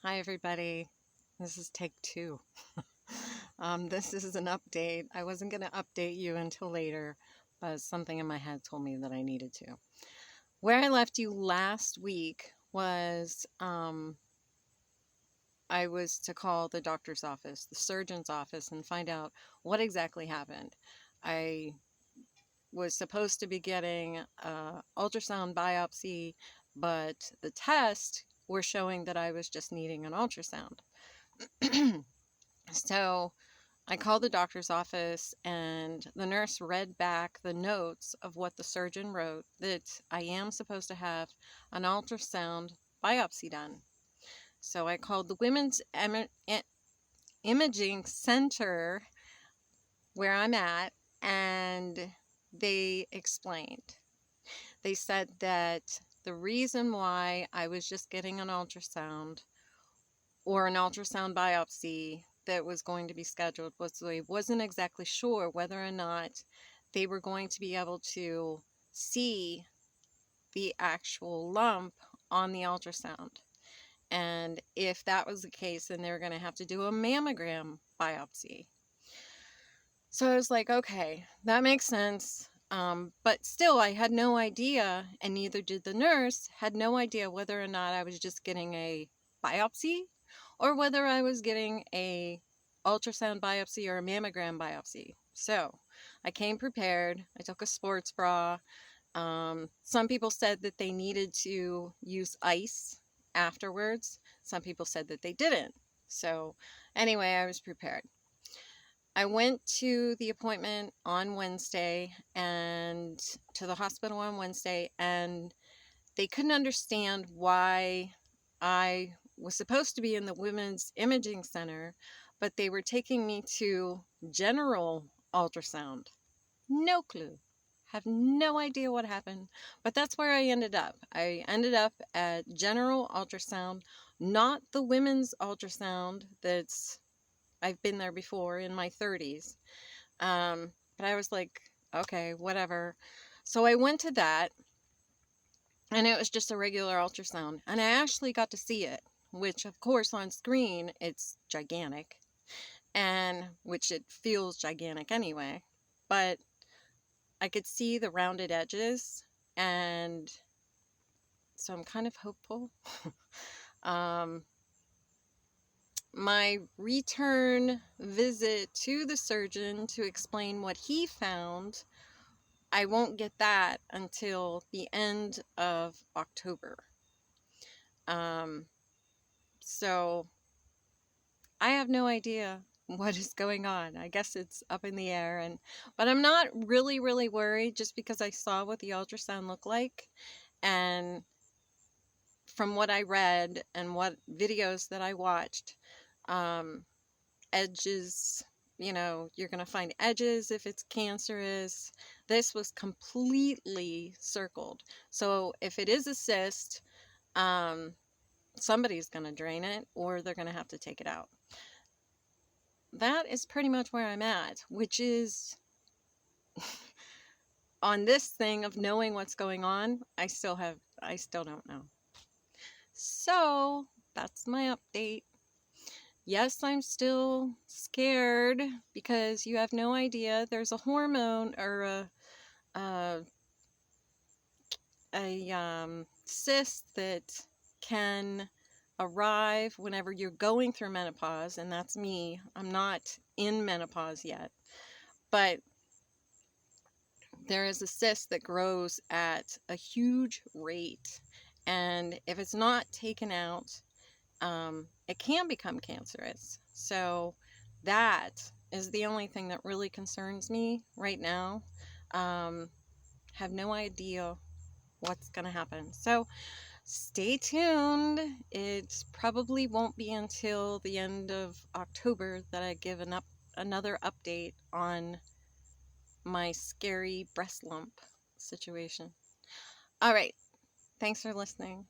Hi everybody, this is take two. This is an update. I wasn't going to update you until later, but something in my head told me that I needed to. Where I left you last week was I was to call the doctor's office, the surgeon's office, and find out what exactly happened. I was supposed to be getting an ultrasound biopsy, but the tests were showing that I was just needing an ultrasound. So I called the doctor's office and the nurse read back the notes of what the surgeon wrote, that I am supposed to have an ultrasound biopsy done. So I called the Women's Imaging Center where I'm at, and they explained. They said that the reason why I was just getting an ultrasound or an ultrasound biopsy that was going to be scheduled was they wasn't exactly sure whether or not they were going to be able to see the actual lump on the ultrasound. And if that was the case, then they were going to have to do a mammogram biopsy. So I was like, okay, that makes sense. But still, I had no idea, and neither did the nurse, had no idea whether or not I was just getting a biopsy or whether I was getting a ultrasound biopsy or a mammogram biopsy. So I came prepared. I took a sports bra. Some people said that they needed to use ice afterwards. Some people said that they didn't. So anyway, I was prepared. I went to the appointment on Wednesday and to the hospital on Wednesday, and they couldn't understand why I was supposed to be in the Women's Imaging Center, but they were taking me to general ultrasound. No clue. Have no idea what happened, but that's where I ended up. I ended up at general ultrasound, not the women's ultrasound that's I've been there before in my 30s. But I was like, okay, whatever. So I went to that, and it was just a regular ultrasound. And I actually got to see it, which, of course, on screen, it's gigantic, and which it feels gigantic anyway. But I could see the rounded edges, and so I'm kind of hopeful. My return visit to the surgeon to explain what he found, I won't get that until the end of October. So I have no idea what is going on. I guess it's up in the air, but I'm not really worried, just because I saw what the ultrasound looked like, and from what I read and what videos that I watched, edges, you're going to find edges if it's cancerous. This was completely circled. So if it is a cyst, somebody's going to drain it, or they're going to have to take it out. That is pretty much where I'm at, which is on this thing of knowing what's going on, I still don't know. So that's my update. Yes, I'm still scared because you have no idea. There's a hormone or a cyst that can arrive whenever you're going through menopause, and that's me. I'm not in menopause yet, but there is a cyst that grows at a huge rate, and if it's not taken out, it can become cancerous. So that is the only thing that really concerns me right now. Have no idea what's going to happen. So stay tuned. It probably won't be until the end of October that I give another update on my scary breast lump situation. All right. Thanks for listening.